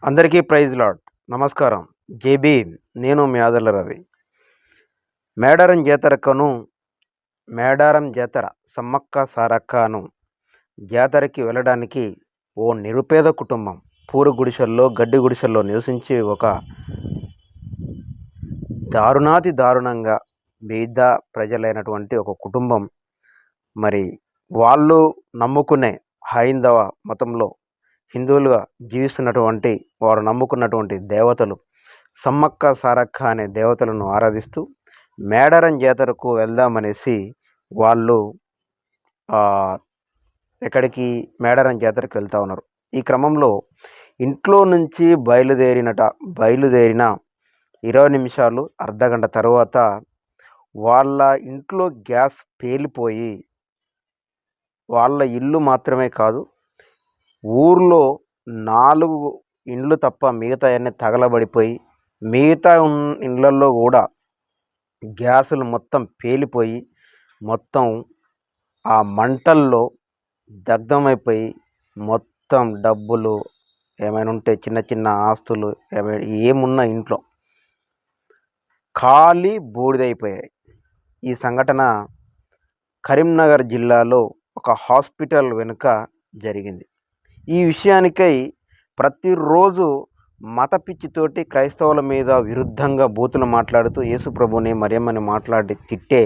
అందరికీ praise lord. నమస్కారం. JB. నేను మీ ఆదర్ల రవి. మేడారం జాతర సమ్మక్క సారక్కను జాతరకి వెళ్ళడానికి ఓ నిరుపేద కుటుంబం గడ్డి గుడిసెల్లో నివసించి ఒక దారుణంగా బీద ప్రజలైనటువంటి ఒక కుటుంబం, మరి వాళ్ళు నమ్ముకునే హైందవ మతంలో హిందువులుగా జీవిస్తున్నటువంటి వారు నమ్ముకున్నటువంటి దేవతలు సమ్మక్క సారక్క అనే దేవతలను ఆరాధిస్తూ మేడారం జాతరకు వెళ్దామనేసి వాళ్ళు మేడారం జాతరకు వెళ్తూ ఉన్నారు. ఈ క్రమంలో ఇంట్లో నుంచి బయలుదేరిన 20 నిమిషాలు అర్ధగంట తర్వాత వాళ్ళ ఇంట్లో గ్యాస్ పేలిపోయి, వాళ్ళ ఇల్లు మాత్రమే కాదు ఊర్లో 4 ఇండ్లు తప్ప మిగతా అన్నీ తగలబడిపోయి, మిగతా ఇళ్ళల్లో కూడా గ్యాసులు మొత్తం పేలిపోయి, మొత్తం ఆ మంటల్లో దగ్ధమైపోయి, మొత్తం డబ్బులు ఏమైనా ఉంటే చిన్న చిన్న ఆస్తులు ఏమున్నా ఇంట్లో ఖాళీ బూడిదైపోయాయి. ఈ సంఘటన కరీంనగర్ జిల్లాలో ఒక హాస్పిటల్ వెనుక జరిగింది. ఈ విషయానికై ప్రతిరోజు మత పిచ్చితోటి క్రైస్తవుల మీద విరుద్ధంగా బూతులు మాట్లాడుతూ యేసుప్రభుని మరియమ్మని మాట్లాడి తిట్టే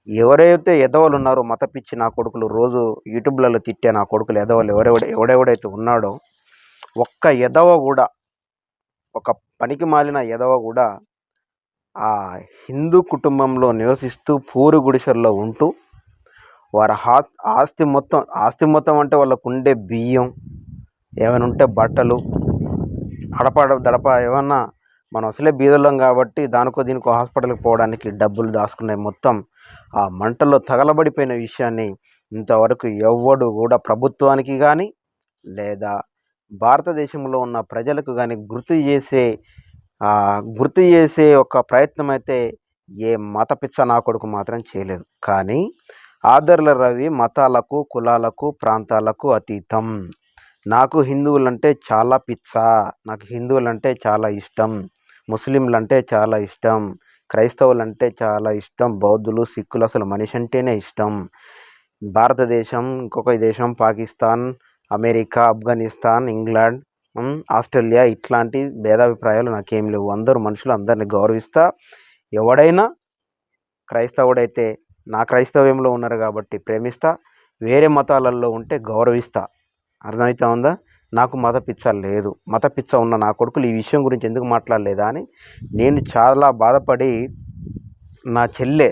ఎవరైతే ఎదవలు ఉన్నారో, మత పిచ్చి నా కొడుకులు, రోజు యూట్యూబ్లలో తిట్టే నా కొడుకులు ఎదవలు ఎవడెవడైతే ఉన్నాడో, ఒక్క ఎదవ కూడా, ఒక పనికి మాలిన ఎదవ కూడా ఆ హిందూ కుటుంబంలో నివసిస్తూ పూరు గుడిసెల్లో ఉంటూ వారి ఆస్తి మొత్తం అంటే వాళ్ళకు ఉండే బియ్యం, ఏమైనా ఉంటే బట్టలు, దడప ఏమన్నా, మనం అసలే బీదలం కాబట్టి దీనికో హాస్పిటల్కి పోవడానికి డబ్బులు దాచుకునే మొత్తం ఆ మంటల్లో తగలబడిపోయిన విషయాన్ని ఇంతవరకు ఎవ్వడు కూడా ప్రభుత్వానికి కానీ లేదా భారతదేశంలో ఉన్న ప్రజలకు కానీ గుర్తు చేసే ఒక ప్రయత్నం అయితే ఏ మత పిచ్చ నా కొడుకు మాత్రం చేయలేదు. కానీ ఆదర్ల రవి మతాలకు, కులాలకు, ప్రాంతాలకు అతీతం. నాకు హిందువులంటే చాలా పిచ్చ, నాకు హిందువులంటే చాలా ఇష్టం, ముస్లింలంటే చాలా ఇష్టం, క్రైస్తవులంటే చాలా ఇష్టం, బౌద్ధులు, సిక్కులు అసలు మనిషి అంటేనే ఇష్టం. భారతదేశం, ఇంకొక దేశం Pakistan, America, Afghanistan, England, Australia ఇట్లాంటి భేదాభిప్రాయాలు నాకేం లేవు. అందరూ మనుషులు, అందరిని గౌరవిస్తా. ఎవడైనా క్రైస్తవుడైతే నా క్రైస్తవ్యంలో ఉన్నారు కాబట్టి ప్రేమిస్తా, వేరే మతాలలో ఉంటే గౌరవిస్తా. అర్థమవుతా ఉందా? నాకు మత పిచ్చ లేదు. మత పిచ్చ ఉన్న నా కొడుకులు ఈ విషయం గురించి ఎందుకు మాట్లాడలేదా అని నేను చాలా బాధపడి, నా చెల్లె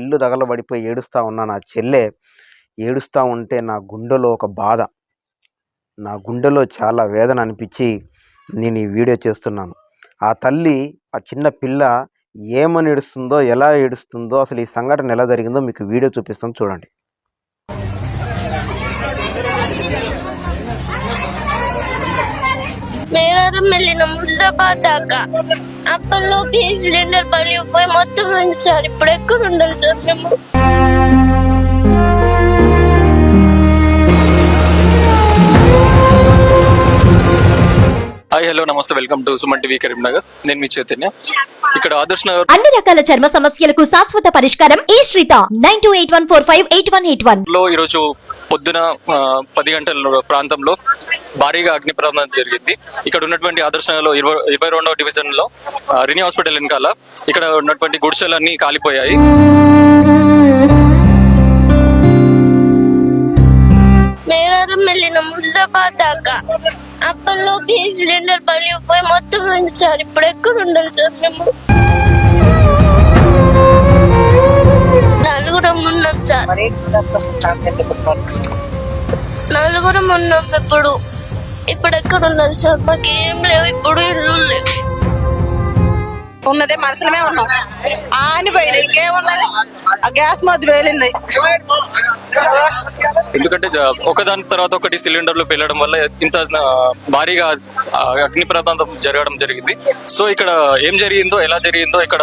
ఇల్లు తగలబడిపోయి ఏడుస్తూ ఉన్నా, నా చెల్లె ఏడుస్తూ ఉంటే నా గుండెలో ఒక బాధ, నా గుండెలో చాలా వేదన అనిపించి నేను ఈ వీడియో చేస్తున్నాను. ఆ తల్లి, ఆ చిన్న పిల్ల ఏమని ఏడుస్తుందో, ఎలా ఏడుస్తుందో, అసలు ఈ సంఘటన ఎలా జరిగిందో మీకు వీడియో చూపిస్తాను, చూడండి. మేడారం వెళ్ళిన ముస్తాబాద్ దాకా అప్పట్లో గ్యాస్ సిలిండర్ పగిలిపోయి మొత్తం ఉంది సార్. ఇప్పుడు ఎక్కడ ఉండాలి సార్ మేము? హాయ్, హలో, నమస్తే, welcome to Suman TV Karimnagar. నేను మీ చైతన్య. ఇక్కడ ఆదర్శ్ నగర్ అన్ని రకాల చర్మ సమస్యలకు శాశ్వత పరిష్కారం ఈ శ్రీత 9281458181 లో ఈరోజు పొద్దున 10 గంటల ప్రాంతంలో భారీగా అగ్ని ప్రమాదం జరిగింది. ఇక్కడ ఉన్నటువంటి ఆదర్శ్ నగర్ లో 22వ డివిజన్ లో రిని హాస్పిటల్ వెనకాల ఇక్కడ ఉన్నటువంటి గుడిసెలన్నీ కాలిపోయాయి. మేడారం వెళ్ళిన ముస్తాబాద్ దాకా అప్పట్లో గ్యాస్ సిలిండర్ పగిలిపోయి మొత్తం ఉంది సార్. ఇప్పుడు ఎక్కడ ఉండాలి సార్ మేము? నలుగురం ఉన్నాం సార్. నలుగురం ఉన్నాం. ఇప్పుడు ఎక్కడ ఉండాలి సార్? మాకేం లేవు, ఇప్పుడు ఇల్లు లేవు. ఉన్నదే మనసులమే ఉన్నాం. ఆని పోయిన ఇంకేమున్నది? ఆ గ్యాస్ మధ్య వేలింది. ఎందుకంటే ఒకదాని తర్వాత ఒకటి సిలిండర్లు పేలడం వల్ల ఇంత భారీగా అగ్ని ప్రమాదం జరగడం జరిగింది. సో ఇక్కడ ఏం జరిగిందో, ఎలా జరిగిందో ఇక్కడ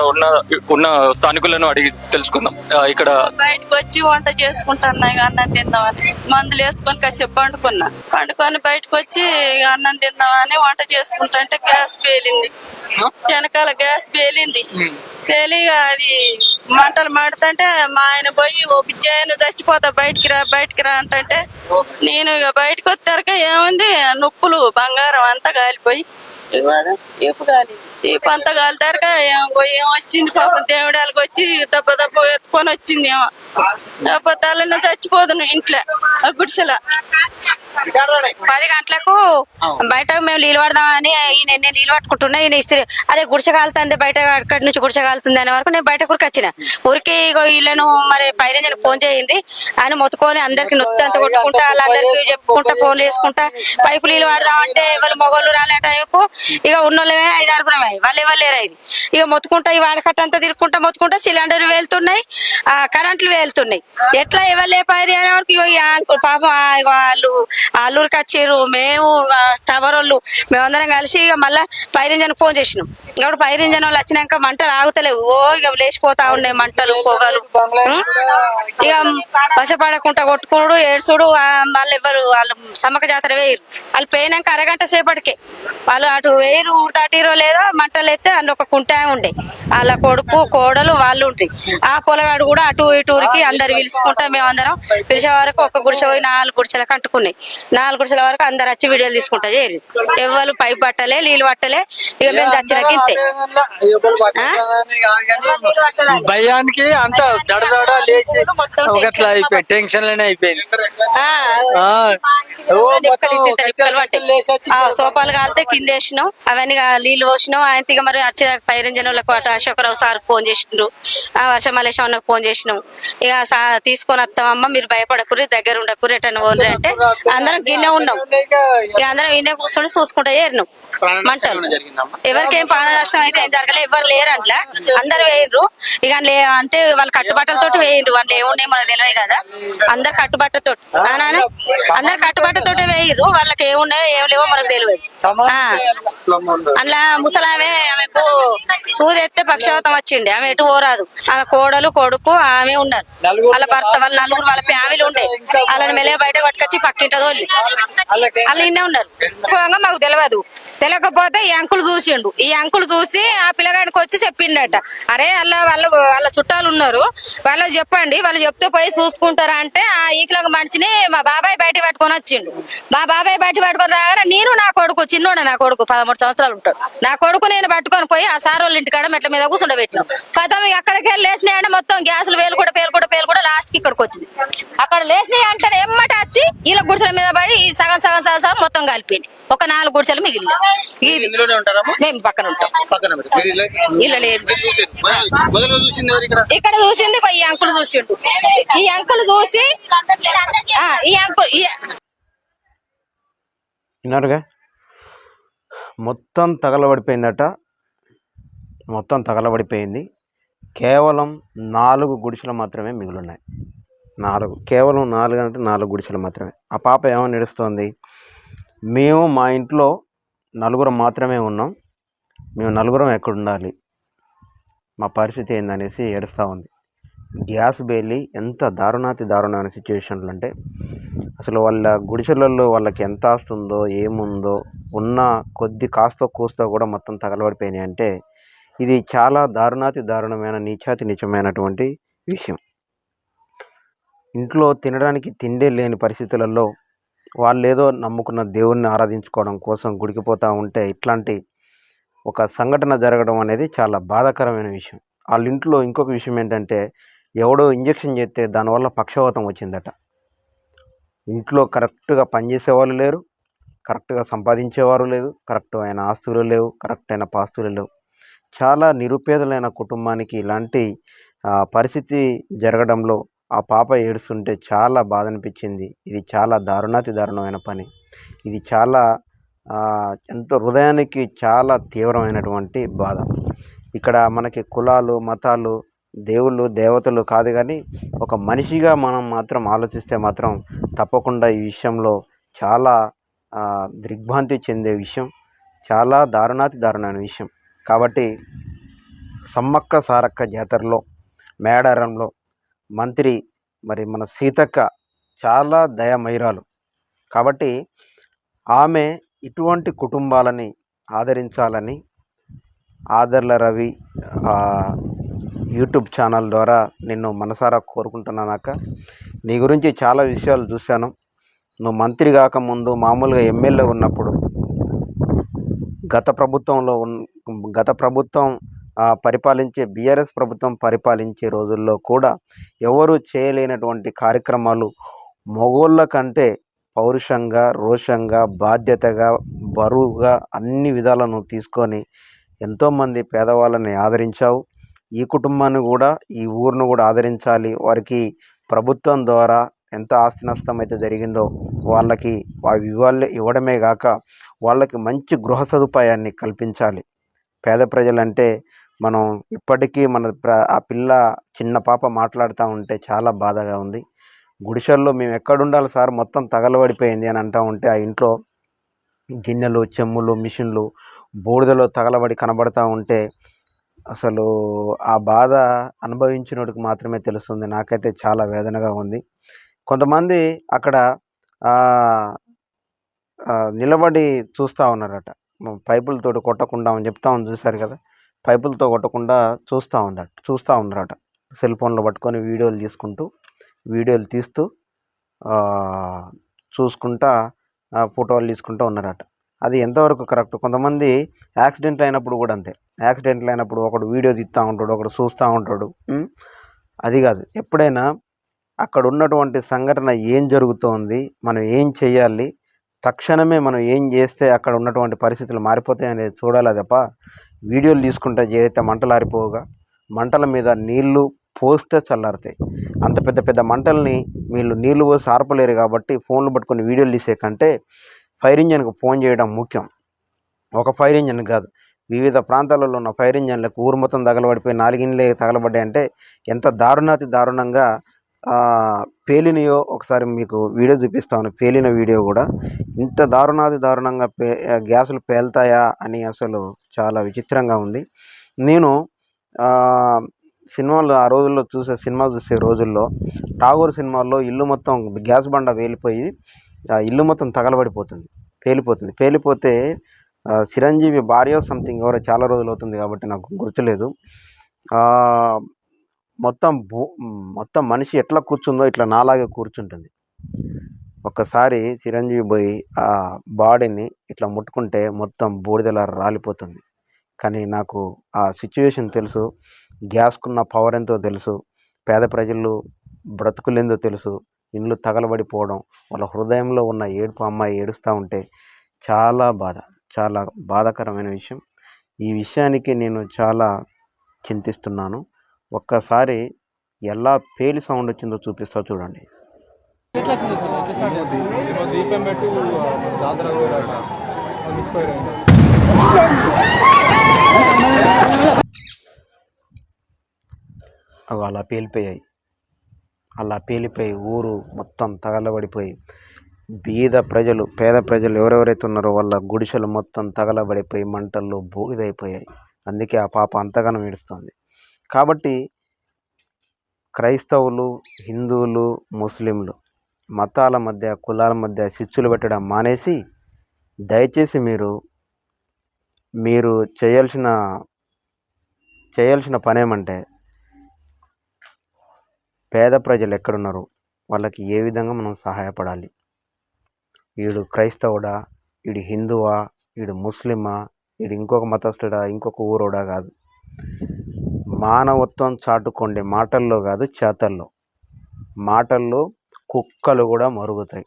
ఉన్న స్థానికులను అడిగి తెలుసుకుందాం. ఇక్కడ బయటకు వచ్చి వంట చేసుకుంటున్నా, అన్నం తిందామని మందులు వేసుకొని కాసేపు పండుకొని బయటకు వచ్చి అన్నం తిందామని వంట చేసుకుంటుంటే గ్యాస్ పేలింది. వెనకాల గ్యాస్ పేలింది. పేలి అది మంటలు మాడుతుంటే మా ఆయన పోయి ఓ బిజ్జాయను చచ్చిపోతా బయటికి రా అంటే నేను ఇక బయటకు వచ్చాక ఏముంది నొప్పులు బంగారం అంతా కాలిపోయి ఈపు అంతా కాలితారక ఏం వచ్చింది పాపం దేవుడాలకు వచ్చి దెబ్బ ఎత్తుకొని వచ్చింది ఏమో. లేకపోతే అలా చచ్చిపోదు ఇంట్లో గుడిసెల. 10 గంటలకు బయట మేము నీళ్ళు పడదామని నేను నీళ్ళు పట్టుకుంటున్నా. ఈయన ఇస్త్రీ అదే గుడిసె కాలుతుంది బయట, అక్కడి నుంచి గుడిసె కాలుతుంది అనే వరకు నేను బయట కురికి వచ్చిన. ఊరికి వీళ్ళను మరి పైన ఫోన్ చేయండి ఆయన మొత్తుకొని అందరికి నొత్తంత కొట్టుకుంటా వాళ్ళందరికి చెప్పుకుంటా ఫోన్లు వేసుకుంటా పైపు నీళ్ళు పడదామంటే వాళ్ళు మొగోళ్ళు రాలే టైంకు ఇక ఉన్నోళ్ళమే 5-6 వాళ్ళే లేరైంది. ఇక మొత్తుకుంటా ఈ వాడకట్టంతా తిరుక్కుంటా సిలిండర్ వెళ్తున్నాయి, కరెంట్లు వెళ్తున్నాయి. ఎట్లా ఎవరు లేపారు అనే వరకు పాపం అల్లూరికి వచ్చారు. మేము టవరోళ్ళు మేమందరం కలిసి ఇక మళ్ళా ఫైర్ ఇంజన్ ఫోన్ చేసినాం. ఇప్పుడు ఫైర్ ఇంజన్ వాళ్ళు వచ్చినాక మంటలు ఆగుతలేవు. ఇక లేచిపోతా ఉన్నాయి మంటలు పొగలు. ఇక వశపడకుండా కొట్టుకున్నాడు ఏడ్చుడు. మళ్ళీ వాళ్ళు సమ్మక జాతర వేయరు. వాళ్ళు పోయినాక అరగంట సేపటికే వాళ్ళు అటు వేయరు, ఊరు దాటిరో లేదో మంటలు ఎత్తే అందులో ఒక కుంటా ఉండే వాళ్ళ కొడుకు కోడలు వాళ్ళు ఉంటాయి. ఆ పొలగాడు కూడా అటు ఇటు ఊరికి అందరు పిలుచుకుంటా మేమందరం పిలిచే వరకు ఒక గుడిసె పోయి 4 గుడిసెలకు అంటుకున్నాయి. 4 గుడిసెల వరకు అందరు వచ్చి వీడియోలు తీసుకుంటా చేరి ఎవరు పైపు పట్టలే నీళ్ళు పట్టలే. ఇక మేము చచ్చినాక ఇంతే భయానికి అంత దడదడ లేచి ఒకట్లా అయిపోయి టెన్షన్ లోనే అయిపోయింది. సోపాలు కాలితే కింద వేసినాం, అవన్నీ నీళ్ళు పోసినాం. ఆయన మరి వచ్చే పైరంజన్ వాళ్ళకు అటు అశోకరావు సార్ ఫోన్ చేసిండ్రు, వర్షమాలేశం అన్నకు ఫోన్ చేసినాం. ఇక తీసుకొని వస్తామమ్మ మీరు భయపడకుర్రి దగ్గర ఉండకుర్రి ఎటన్నా పోన్రి అంటే అందరం గిన్నె ఉన్నాం. ఇక అందరం గిన్నె కూర్చొని చూసుకుంటా ఏరినాం మంటలు. ఎవరికేం ప్రాణ నష్టం అయితే ఏం జరగలే, ఎవరు లేరు అట్లా అందరు వేయరు. ఇక అంటే వాళ్ళు కట్టుబట్టలతోటి వేయరు, వాళ్ళు ఏమున్నాయి మనకు తెలియదు కదా. అందరు కట్టుబట్టతో అందరు కట్టుబట్టతోటే వేయరు, వాళ్ళకి ఏమున్నాయో ఏం లేవో మనకు తెలియదు. అందులో ముసలామె ఆమెకు సూది ఎత్తే పక్షవాతం వచ్చిండే, ఆమె ఎటు పోరాదు. ఆమె కోడలు కొడుకు ఆమె ఉన్నారు, వాళ్ళ భర్త వాళ్ళ 4 వాళ్ళ ఫ్యామిలీ ఉండే. వాళ్ళని మెల్లగా బయట పట్టుకొచ్చి పక్కింటది వాళ్ళు ఇన్నే ఉన్నారు. మాకు తెలియకపోతే ఈ అంకుల్ చూసిండు. ఈ అంకుల్ చూసి ఆ పిల్లగానికి వచ్చి చెప్పిండట, అరే వాళ్ళ చుట్టాలు ఉన్నారు వాళ్ళకి చెప్పండి, వాళ్ళు చెప్తే పోయి చూసుకుంటారా అంటే ఆ ఈకలకు మనిషిని మా బాబాయ్ బయట పట్టుకొని వచ్చిండు. మా బాబాయ్ బయట పట్టుకొని రాగానే నేను నా కొడుకు చిన్నోడు, నా కొడుకు 13 సంవత్సరాలు ఉంటాడు, నా కొడుకు నేను పట్టుకొని పోయి ఆ సార్ వాళ్ళ ఇంటికాడ మెట్ల మీద కూర్చుండబెట్టినాం. కథం అక్కడికి వెళ్ళి లేసినాయంటే మొత్తం గ్యాసులు పేలు కూడా లాస్ట్ కి ఇక్కడికి వచ్చింది. అక్కడ లేచినాయి అంటే ఎమ్మట వచ్చి ఇలా గుడిసెల మీద పడి సగం మొత్తం కలిపింది. ఒక 4 గుడిసెలు మిగిలిన మేము పక్కన ఉంటాం. ఇల్లు లేదు ఇక్కడ చూసింది ఈ అంకుల్ చూసిండు. ఈ అంకుల్ చూసి విన్నారుగా మొత్తం తగలబడిపోయిందట. మొత్తం తగలబడిపోయింది. కేవలం 4 గుడిసెలు మాత్రమే మిగిలిన్నాయి. 4 కేవలం 4 అంటే 4 గుడిసెలు మాత్రమే. ఆ పాప ఏమని ఏడుస్తోంది, మేము మా ఇంట్లో 4 మాత్రమే ఉన్నాం, మేము 4 ఎక్కడ ఉండాలి, మా పరిస్థితి ఏందనేసి ఏడుస్తూ ఉంది. గ్యాస్ బేలి ఎంత దారుణమైన సిచ్యువేషన్లు అంటే అసలు వాళ్ళ గుడిసెలలో వాళ్ళకి ఎంత ఆస్తుందో ఏముందో ఉన్న కొద్ది కాస్తో కూస్తో కూడా మొత్తం తగలబడిపోయినాయి అంటే ఇది చాలా దారుణమైన నీచమైనటువంటి విషయం. ఇంట్లో తినడానికి తిండే లేని పరిస్థితులలో వాళ్ళేదో నమ్ముకున్న దేవుణ్ణి ఆరాధించుకోవడం కోసం గుడికిపోతూ ఉంటే ఇట్లాంటి ఒక సంఘటన జరగడం అనేది చాలా బాధాకరమైన విషయం. వాళ్ళ ఇంట్లో ఇంకొక విషయం ఏంటంటే ఎవడో ఇంజెక్షన్ చేస్తే దానివల్ల పక్షవాతం వచ్చిందట. ఇంట్లో కరెక్ట్గా పనిచేసేవాళ్ళు లేరు, కరెక్ట్గా సంపాదించేవారు లేదు, కరెక్ట్ అయిన ఆస్తులు లేవు, కరెక్ట్ అయిన పాస్తులు లేవు. చాలా నిరుపేదలైన కుటుంబానికి ఇలాంటి పరిస్థితి జరగడంలో ఆ పాప ఏడుస్తుంటే చాలా బాధ అనిపించింది. ఇది చాలా దారుణమైన పని. ఇది చాలా ఎంతో హృదయానికి చాలా తీవ్రమైనటువంటి బాధ. ఇక్కడ మనకి కులాలు మతాలు దేవుళ్ళు దేవతలు కాదు, కానీ ఒక మనిషిగా మనం మాత్రం ఆలోచిస్తే మాత్రం తప్పకుండా ఈ విషయంలో చాలా దిగ్భ్రాంతి చెందే విషయం, చాలా దారుణాతి దారుణమైన విషయం. కాబట్టి సమ్మక్క సారక్క జాతరలో మేడారంలో మంత్రి మరి మన సీతక్క చాలా దయామయురాలు. కాబట్టి ఆమె ఇటువంటి కుటుంబాలని ఆదరించాలని ఆదర్ల రవి యూట్యూబ్ ఛానల్ ద్వారా నిన్ను మనసారా కోరుకుంటున్నానక్క. నీ గురించి చాలా విషయాలు చూశాను. నువ్వు మంత్రి కాకముందు మామూలుగా ఎమ్మెల్యే ఉన్నప్పుడు గత ప్రభుత్వం పరిపాలించే బీఆర్ఎస్ ప్రభుత్వం పరిపాలించే రోజుల్లో కూడా ఎవరు చేయలేనటువంటి కార్యక్రమాలు మగోళ్ళ కంటే పౌరుషంగా, రోషంగా, బాధ్యతగా, బరువుగా అన్ని విధాలను తీసుకొని ఎంతోమంది పేదవాళ్ళని ఆదరించావు. ఈ కుటుంబాన్ని కూడా, ఈ ఊరును కూడా ఆదరించాలి. వారికి ప్రభుత్వం ద్వారా ఎంత ఆస్తి నష్టం అయితే జరిగిందో వాళ్ళకి అవి ఇవ్వడమే కాక వాళ్ళకి మంచి గృహ సదుపాయాన్ని కల్పించాలి. పేద ప్రజలంటే మనం ఇప్పటికీ ఆ పిల్ల చిన్న పాప మాట్లాడుతూ ఉంటే చాలా బాధగా ఉంది. గుడిసెల్లో మేము ఎక్కడుండాలి సార్, మొత్తం తగలబడిపోయింది అని అంటూ ఉంటే ఆ ఇంట్లో గిన్నెలు, చెమ్ములు, మిషన్లు బూడిదలో తగలబడి కనబడతా ఉంటే అసలు ఆ బాధ అనుభవించినోడికి మాత్రమే తెలుస్తుంది. నాకైతే చాలా వేదనగా ఉంది. కొంతమంది అక్కడ నిలబడి చూస్తూ ఉన్నారట, పైపులతోటి కొట్టకుండా అని చెప్తామని చూశారు కదా, పైపులతో కొట్టకుండా చూస్తూ ఉన్నారట. సెల్ ఫోన్లో పట్టుకొని వీడియోలు తీస్తూ చూసుకుంటా ఫోటోలు తీసుకుంటూ ఉన్నారట. అది ఎంతవరకు కరెక్ట్? కొంతమంది యాక్సిడెంట్లు అయినప్పుడు కూడా అంతే. యాక్సిడెంట్లు అయినప్పుడు ఒకడు వీడియో తీస్తూ ఉంటాడు, ఒకడు చూస్తూ ఉంటాడు. అది కాదు, ఎప్పుడైనా అక్కడ ఉన్నటువంటి సంఘటన ఏం జరుగుతోంది, మనం ఏం చేయాలి, తక్షణమే మనం ఏం చేస్తే అక్కడ ఉన్నటువంటి పరిస్థితులు మారిపోతాయి అనేది చూడాలి తప్ప వీడియోలు తీసుకుంటే చేస్తే మంటలారిపోవుగా. మంటల మీద నీళ్లు పోస్తే చల్లారుతాయి. అంత పెద్ద పెద్ద మంటల్ని వీళ్ళు నీళ్లు పోసి ఆర్పలేరు. కాబట్టి ఫోన్లు పట్టుకొని వీడియోలు తీసే కంటే ఫైర్ ఇంజన్కు ఫోన్ చేయడం ముఖ్యం. ఒక ఫైర్ ఇంజన్ కాదు, వివిధ ప్రాంతాలలో ఉన్న ఫైర్ ఇంజన్లకు ఊరు మొత్తం తగలబడిపోయి 4 ఇండ్లే తగలబడ్డాయంటే ఎంత దారుణాతి దారుణంగా పేలినయో ఒకసారి మీకు వీడియో చూపిస్తాను. పేలిన వీడియో కూడా ఇంత దారుణాతి దారుణంగా గ్యాసులు పేలుతాయా అని అసలు చాలా విచిత్రంగా ఉంది. నేను సినిమాలు ఆ రోజుల్లో సినిమా చూసే రోజుల్లో ఠాగూర్ సినిమాల్లో ఇల్లు మొత్తం గ్యాస్ బండ వేలిపోయి ఇల్లు మొత్తం తగలబడిపోతుంది, పేలిపోతే చిరంజీవి భార్య సంథింగ్ ఎవరో, చాలా రోజులు అవుతుంది కాబట్టి నాకు గుర్తులేదు, మొత్తం మనిషి ఎట్లా కూర్చుందో ఇట్లా నాలాగే కూర్చుంటుంది. ఒక్కసారి చిరంజీవి పోయి ఆ బాడీని ఇట్లా ముట్టుకుంటే మొత్తం బూడిదలా రాలిపోతుంది. కానీ నాకు ఆ సిచ్యువేషన్ తెలుసు, గ్యాస్కున్న పవర్ ఎంతో తెలుసు, పేద ప్రజలు బ్రతుకులేందో తెలుసు. ఇండ్లు తగలబడిపోవడం, వాళ్ళ హృదయంలో ఉన్న ఏడుపు, అమ్మాయి ఏడుస్తూ ఉంటే చాలా బాధాకరమైన విషయం. ఈ విషయానికి నేను చాలా చింతిస్తున్నాను. ఒక్కసారి ఎలా పేలి సౌండ్ వచ్చిందో చూపిస్తా చూడండి. అవి అలా పేలిపోయి ఊరు మొత్తం తగలబడిపోయి పేద ప్రజలు ఎవరెవరైతే ఉన్నారో వాళ్ళ గుడిసెలు మొత్తం తగలబడిపోయి మంటల్లో బూడిదైపోయాయి. అందుకే ఆ పాప అంతగానో ఏడుస్తుంది. కాబట్టి క్రైస్తవులు, హిందువులు, ముస్లింలు మతాల మధ్య, కులాల మధ్య చిచ్చులు పెట్టడం మానేసి దయచేసి మీరు చేయాల్సిన పని ఏమంటే పేద ప్రజలు ఎక్కడున్నారు వాళ్ళకి ఏ విధంగా మనం సహాయపడాలి. వీడు క్రైస్తవుడా, వీడు హిందువా, వీడు ముస్లిమా, వీడు ఇంకొక మతస్థుడా, ఇంకొక ఊరోడా కాదు. మానవత్వం చాటుకోండి, మాటల్లో కాదు చేతల్లో. మాటల్లో కుక్కలు కూడా మరుగుతాయి,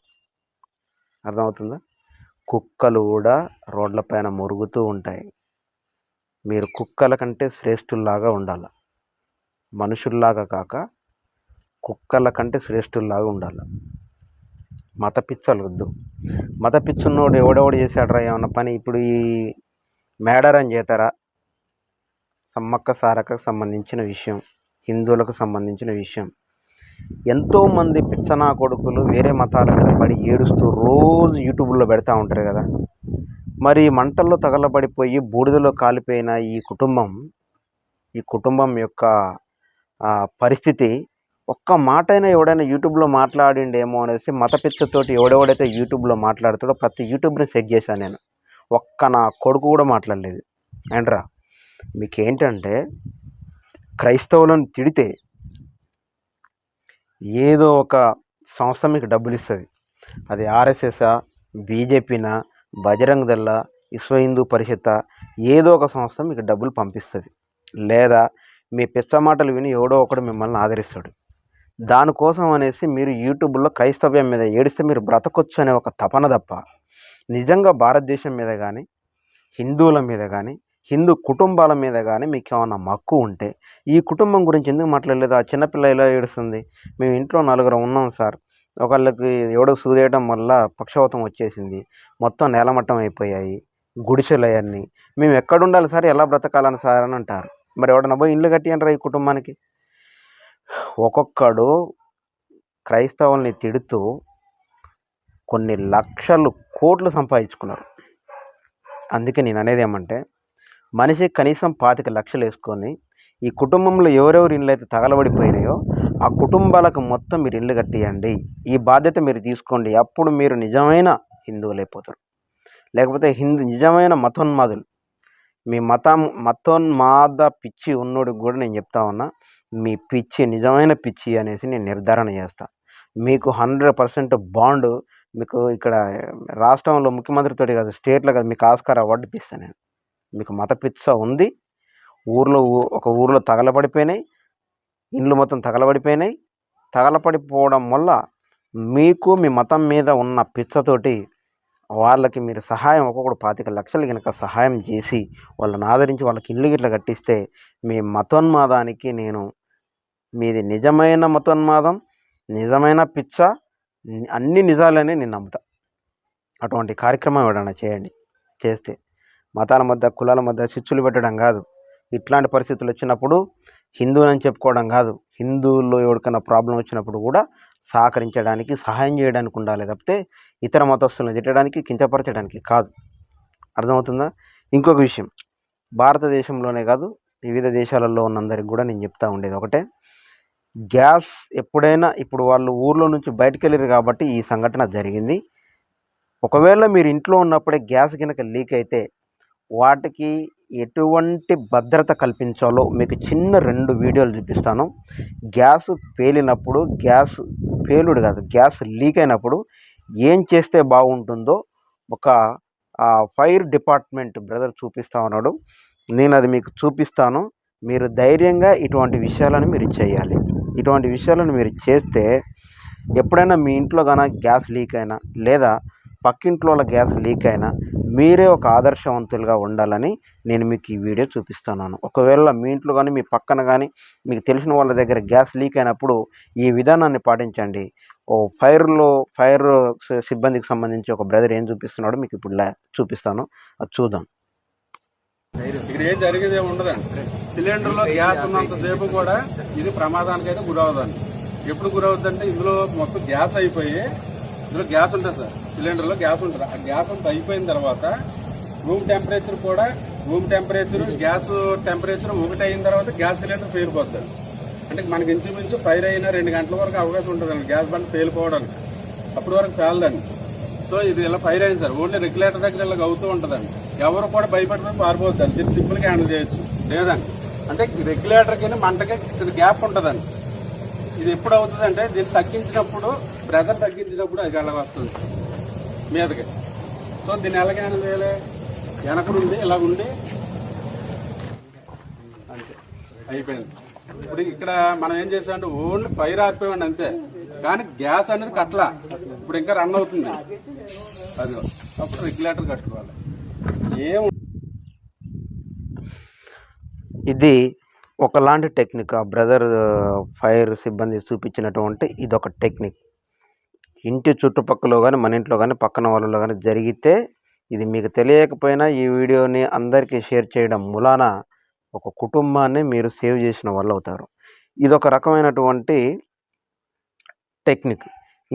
అర్థమవుతుందా? కుక్కలు కూడా రోడ్లపైన మరుగుతూ ఉంటాయి. మీరు కుక్కల కంటే శ్రేష్ఠుల్లాగా ఉండాలి, మనుషుల్లాగా కాక కుక్కల కంటే శ్రేష్ఠుల్లాగా ఉండాలి. మత పిచ్చలు వద్దు. మత పిచ్చున్నోడు ఎవడెవడు చేశాడరా ఏమన్నా పని? ఇప్పుడు ఈ మేడారం చేతారా సమ్మక్క సారక్కకు సంబంధించిన విషయం, హిందువులకు సంబంధించిన విషయం. ఎంతోమంది పిచ్చనా కొడుకులు వేరే మతాల మీద పడి ఏడుస్తూ రోజు యూట్యూబ్లో పెడతా ఉంటారు కదా. మరి మంటల్లో తగలబడిపోయి బూడిదలో కాలిపోయిన ఈ కుటుంబం యొక్క పరిస్థితి ఒక్క మాటైనా ఎవడైనా యూట్యూబ్లో మాట్లాడిండేమో అనేసి మత పిచ్చతోటి ఎవడెవడైతే యూట్యూబ్లో మాట్లాడుతాడో ప్రతి యూట్యూబ్ని చెక్ చేశాను నేను. ఒక్క నా కొడుకు కూడా మాట్లాడలేదు. ఏంట్రా మీకేంటంటే క్రైస్తవులను తిడితే ఏదో ఒక సంస్థ మీకు డబ్బులు ఇస్తుంది. అది ఆర్ఎస్ఎస్ఆ, బీజేపీనా, బజరంగ్ దళ, విశ్వ హిందూ పరిషత్, ఏదో ఒక సంస్థ మీకు డబ్బులు పంపిస్తుంది. లేదా మీ పిచ్చ మాటలు విని ఎవడో ఒకడు మిమ్మల్ని ఆదరిస్తాడు. దానికోసం అనేసి మీరు యూట్యూబ్లో క్రైస్తవ్యం మీద ఏడిస్తే మీరు బ్రతకొచ్చు అనే ఒక తపన తప్ప నిజంగా భారతదేశం మీద కానీ, హిందువుల మీద కానీ, హిందూ కుటుంబాల మీద కానీ మీకు ఏమన్నా మక్కువ ఉంటే ఈ కుటుంబం గురించి ఎందుకు మాట్లాడలేదు? ఆ చిన్నపిల్ల ఎలా ఏడుస్తుంది, మేము ఇంట్లో 4 ఉన్నాం సార్, ఒకళ్ళకి ఎవడో సూదేయడం వల్ల పక్షవాతం వచ్చేసింది, మొత్తం నేలమట్టం అయిపోయాయి, గుడిసెలు అవన్నీ, మేము ఎక్కడుండాలి సార్, ఎలా బ్రతకాలని సార్ అని అంటారు. మరి ఎవడన్నా పోయి ఇల్లు కట్టియంటారా ఈ కుటుంబానికి? ఒక్కొక్కడు క్రైస్తవుల్ని తిడుతూ కొన్ని లక్షలు కోట్లు సంపాదించుకున్నారు. అందుకే నేను అనేది ఏమంటే మనిషికి కనీసం 25 లక్షలు వేసుకొని ఈ కుటుంబంలో ఎవరెవరు ఇళ్ళు అయితే తగలబడిపోయినాయో ఆ కుటుంబాలకు మొత్తం మీరు ఇల్లు కట్టియండి. ఈ బాధ్యత మీరు తీసుకోండి. అప్పుడు మీరు నిజమైన హిందువులు అయిపోతారు. లేకపోతే నిజమైన మతోన్మాదులు. మీ మతోన్మాద పిచ్చి ఉన్నోడికి కూడా నేను చెప్తా ఉన్నా, మీ పిచ్చి నిజమైన పిచ్చి అనేసి నేను నిర్ధారణ చేస్తా. మీకు 100% బాండ్ మీకు ఇక్కడ రాష్ట్రంలో ముఖ్యమంత్రితోటి కాదు, స్టేట్లో కాదు, మీకు ఆస్కార్ అవార్డు ఇప్పిస్తాను నేను. మీకు మత పిచ్చ ఉంది. ఒక ఊర్లో తగలబడిపోయినాయి, ఇండ్లు మొత్తం తగలబడిపోయినాయి. తగలబడిపోవడం వల్ల మీకు మీ మతం మీద ఉన్న పిచ్చతోటి వాళ్ళకి మీరు సహాయం ఒక్కొక్కడు 25 లక్షలు కనుక సహాయం చేసి వాళ్ళని ఆదరించి వాళ్ళకి ఇల్లు గిట్ల కట్టిస్తే మీ మతోన్మాదానికి మీది నిజమైన మతోన్మాదం, నిజమైన పిచ్చ, అన్ని నిజాలనే నేను నమ్ముతా. అటువంటి కార్యక్రమం ఎవడన్నా చేస్తే మతాల మధ్య కులాల మధ్య చిచ్చులు పెట్టడం కాదు. ఇట్లాంటి పరిస్థితులు వచ్చినప్పుడు హిందువులని చెప్పుకోవడం కాదు, హిందువుల్లో ఎవరికైనా ప్రాబ్లం వచ్చినప్పుడు కూడా సహకరించడానికి, సహాయం చేయడానికి ఉండాలి తప్పితే ఇతర మతస్థులను తిట్టడానికి, కించపరచడానికి కాదు. అర్థమవుతుందా? ఇంకొక విషయం, భారతదేశంలోనే కాదు వివిధ దేశాలలో ఉన్నందరికి కూడా నేను చెప్తా ఉండేది ఒకటే, గ్యాస్ ఎప్పుడైనా ఇప్పుడు వాళ్ళు ఊర్లో నుంచి బయటకు వెళ్ళారు కాబట్టి ఈ సంఘటన జరిగింది. ఒకవేళ మీరు ఇంట్లో ఉన్నప్పుడే గ్యాస్ కనుక లీక్ అయితే వాటికి ఎటువంటి భద్రత కల్పించాలో మీకు చిన్న 2 వీడియోలు చూపిస్తాను. గ్యాస్ పేలినప్పుడు, గ్యాస్ లీక్ అయినప్పుడు ఏం చేస్తే బాగుంటుందో ఒక ఫైర్ డిపార్ట్మెంట్ బ్రదర్ చూపిస్తా ఉన్నాడు. నేను అది మీకు చూపిస్తాను. మీరు ధైర్యంగా ఇటువంటి విషయాలను మీరు చేయాలి. ఇటువంటి విషయాలను మీరు చేస్తే ఎప్పుడైనా మీ ఇంట్లో కానీ గ్యాస్ లీక్ అయినా లేదా పక్కింట్లో గ్యాస్ లీక్ అయినా మీరే ఒక ఆదర్శవంతులుగా ఉండాలని నేను మీకు ఈ వీడియో చూపిస్తున్నాను. ఒకవేళ మీ ఇంట్లో కానీ మీ పక్కన కానీ మీకు తెలిసిన వాళ్ళ దగ్గర గ్యాస్ లీక్ అయినప్పుడు ఈ విధానాన్ని పాటించండి. ఫైర్ సిబ్బందికి సంబంధించి ఒక బ్రదర్ ఏం చూపిస్తున్నాడో మీకు ఇప్పుడు చూపిస్తాను, అది చూద్దాం. ఇక్కడ ఏం జరిగేది ఉండదండి. సిలిండర్లో గ్యాస్ ఉన్నంతసేపు కూడా ఇది ప్రమాదానికి అయితే గురవుదండి. ఎప్పుడు గురవుద్దంటే ఇందులో మొత్తం గ్యాస్ అయిపోయి, ఇందులో గ్యాస్ ఉంటుంది సార్, సిలిండర్లో గ్యాస్ ఉంటుంది. ఆ గ్యాస్ అంతా అయిపోయిన తర్వాత రూమ్ టెంపరేచర్ గ్యాస్ టెంపరేచర్ ఒకటి అయిన తర్వాత గ్యాస్ సిలిండర్ పేలిపోతుంది. అంటే మనకి ఇంచుమించు ఫైర్ అయిన 2 గంటల వరకు అవకాశం ఉంటుందండి గ్యాస్ బండ్ పేలిపోవడానికి. అప్పటి వరకు పేలదండి. సో ఇది ఇలా ఫైర్ అయింది సార్, ఓన్లీ రెగ్యులేటర్ దగ్గర ఇలా అవుతూ ఉంటుందండి. ఎవరు కూడా భయపడిపోయి పారిపోద్దండి. దీన్ని సింపుల్గా హ్యాండిల్ చేయొచ్చు. లేదండి అంటే రెగ్యులేటర్కి మంటకి గ్యాప్ ఉంటుందండి. ఇది ఎప్పుడు అవుతుంది అంటే దీన్ని తగ్గించినప్పుడు, ప్రెజర్ తగ్గించినప్పుడు అది అలా వస్తుంది మీదకి. సో దీన్ని ఎలాగ హ్యాండిల్ చేయాలి? వెనకడుండి ఇలా ఉండి అంతే అయిపోయింది. ఇప్పుడు ఇక్కడ మనం ఏం చేసామంటే ఓన్లీ ఫైర్ ఆర్పేయండి అంతే, కానీ గ్యాస్ అనేది కట్ల ఇప్పుడు ఇంకా రన్ అవుతుంది. అది అప్పుడు రెగ్యులేటర్ కట్టుకోవాలి. ఇది ఒకలాంటి టెక్నిక్. ఆ బ్రదర్ ఫైర్ సిబ్బంది చూపించినటువంటి ఇదొక టెక్నిక్. ఇంటి చుట్టుపక్కల కానీ మన ఇంట్లో కానీ పక్కన వాళ్ళలో కానీ జరిగితే ఇది మీకు తెలియకపోయినా ఈ వీడియోని అందరికీ షేర్ చేయడం మూలాన ఒక కుటుంబాన్ని మీరు సేవ్ చేసిన వాళ్ళు అవుతారు. ఇదొక రకమైనటువంటి టెక్నిక్.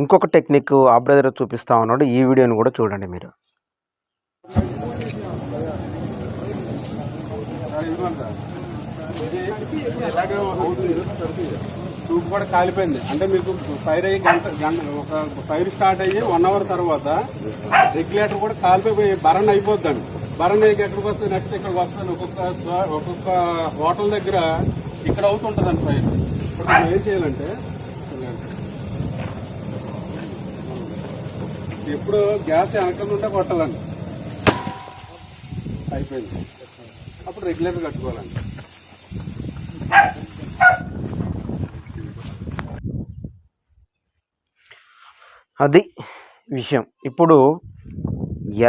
ఇంకొక టెక్నిక్ ఆ బ్రదర్ చూపిస్తా ఉన్నాడు. ఈ వీడియోని కూడా చూడండి మీరు. ఎలాగే అవుతుంది, ట్యూబ్ కూడా కాలిపోయింది. అంటే మీకు ఫైర్ అయ్యి ఒక ఫైర్ స్టార్ట్ అయ్యి 1 అవర్ తర్వాత రెగ్యులేటర్ కూడా కాలిపోయి బరన్ అయిపోద్దండి. బరన్ అయ్యి ఎక్కడికి వస్తే నెక్స్ట్ ఇక్కడికి వస్తాను. ఒక్కొక్క హోటల్ దగ్గర ఇక్కడ అవుతుంటదండి ఫైర్. ఇప్పుడు మనం ఏం చేయాలంటే ఎప్పుడు గ్యాస్ వెనక నుండే కొట్టాలండి. అయిపోయింది, అప్పుడు రెగ్యులేటర్ కట్టుకోవాలండి. అది విషయం. ఇప్పుడు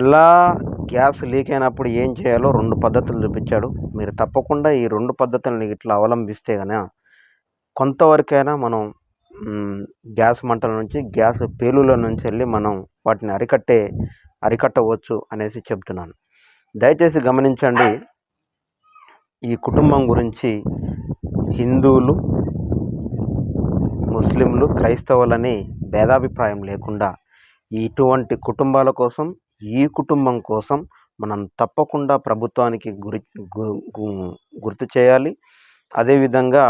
ఎలా గ్యాస్ లీక్ అయినప్పుడు ఏం చేయాలో 2 పద్ధతులు చూపించాడు. మీరు తప్పకుండా ఈ 2 పద్ధతులను ఇట్లా అవలంబిస్తే కనుక కొంతవరకైనా మనం గ్యాస్ మంటల నుంచి, గ్యాస్ పేలుల నుంచి వెళ్ళి మనం వాటిని అరికట్టవచ్చు అనేసి చెప్తున్నాను. దయచేసి గమనించండి, ఈ కుటుంబం గురించి హిందువులు, ముస్లింలు, క్రైస్తవులని భేదాభిప్రాయం లేకుండా ఇటువంటి కుటుంబాల కోసం, ఈ కుటుంబం కోసం మనం తప్పకుండా ప్రభుత్వానికి గుర్తు చేయాలి. అదేవిధంగా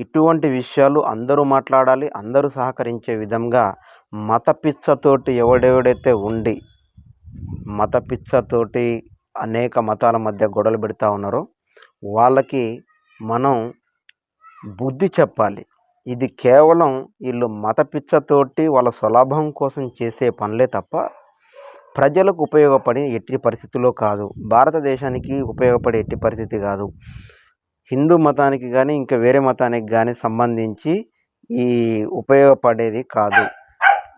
ఇటువంటి విషయాలు అందరూ మాట్లాడాలి. అందరూ సహకరించే విధంగా మత పిచ్చతోటి ఎవడెవడైతే ఉండి మత పిచ్చతోటి అనేక మతాల మధ్య గొడవలు పెడతా ఉన్నారో వాళ్ళకి మనం బుద్ధి చెప్పాలి. ఇది కేవలం వీళ్ళు మత పిచ్చతోటి వాళ్ళ స్వలాభం కోసం చేసే పనులే తప్ప ప్రజలకు ఉపయోగపడి ఎట్టి పరిస్థితుల్లో కాదు. భారతదేశానికి ఉపయోగపడే ఎట్టి పరిస్థితి కాదు. హిందూ మతానికి కానీ ఇంకా వేరే మతానికి కానీ సంబంధించి ఈ ఉపయోగపడేది కాదు.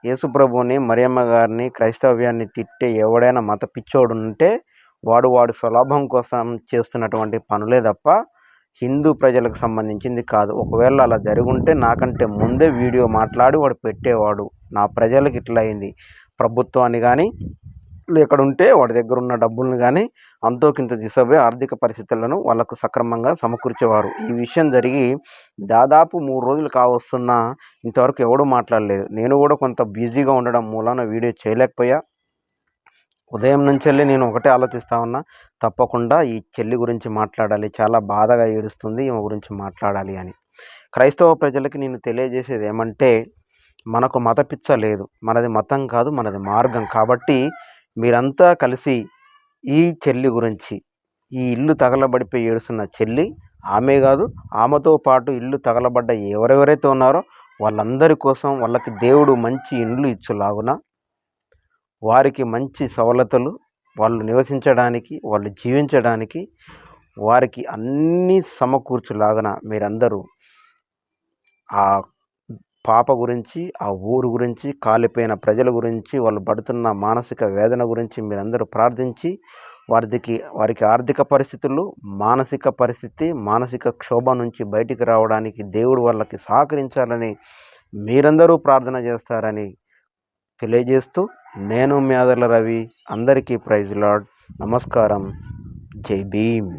యేసుప్రభుని, మరియమ్మ గారిని, క్రైస్తవ్యాన్ని తిట్టే ఎవడైనా మత పిచ్చోడు ఉంటే వాడు స్వలాభం కోసం చేస్తున్నటువంటి పనులే తప్ప హిందూ ప్రజలకు సంబంధించింది కాదు. ఒకవేళ అలా జరుగుంటే నాకంటే ముందే వీడియో మాట్లాడి వాడు పెట్టేవాడు. నా ప్రజలకు ఇట్లా అయింది, ప్రభుత్వాన్ని కానీ లేకడుంటే వాడి దగ్గర ఉన్న డబ్బులను కానీ అంతోకింత తీసుకుపోయి ఆర్థిక పరిస్థితులను వాళ్ళకు సక్రమంగా సమకూర్చేవారు. ఈ విషయం జరిగి దాదాపు 3 రోజులు కావస్తున్నా ఇంతవరకు ఎవడూ మాట్లాడలేదు. నేను కూడా కొంత బిజీగా ఉండడం మూలాన వీడియో చేయలేకపోయా. ఉదయం నుంచి వెళ్ళి నేను ఒకటే ఆలోచిస్తా ఉన్నా, తప్పకుండా ఈ చెల్లి గురించి మాట్లాడాలి, చాలా బాధగా ఏడుస్తుంది, ఈమె గురించి మాట్లాడాలి అని. క్రైస్తవ ప్రజలకి నేను తెలియజేసేది ఏమంటే, మనకు మత పిచ్చ లేదు, మనది మతం కాదు, మనది మార్గం. కాబట్టి మీరంతా కలిసి ఈ చెల్లి గురించి, ఈ ఇల్లు తగలబడిపోయి ఏడుస్తున్న చెల్లి, ఆమె కాదు ఆమెతో పాటు ఇల్లు తగలబడ్డ ఎవరెవరైతే ఉన్నారో వాళ్ళందరి కోసం వాళ్ళకి దేవుడు మంచి ఇండ్లు ఇచ్చులాగున, వారికి మంచి సవలతులు, వాళ్ళు నివసించడానికి, వాళ్ళు జీవించడానికి వారికి అన్నీ సమకూర్చులాగన మీరందరూ ఆ పాప గురించి, ఆ ఊరు గురించి, కాలిపోయిన ప్రజల గురించి, వాళ్ళు పడుతున్న మానసిక వేదన గురించి మీరందరూ ప్రార్థించి వారికి ఆర్థిక పరిస్థితులు, మానసిక పరిస్థితి, మానసిక క్షోభ నుంచి బయటికి రావడానికి దేవుడు వాళ్ళకి సహకరించాలని మీరందరూ ప్రార్థన చేస్తారని తెలియజేస్తూ, నేను మీ ఆదర్ల రవి. అందరికీ ప్రైజ్ లార్డ్. నమస్కారం. జై భీమ్.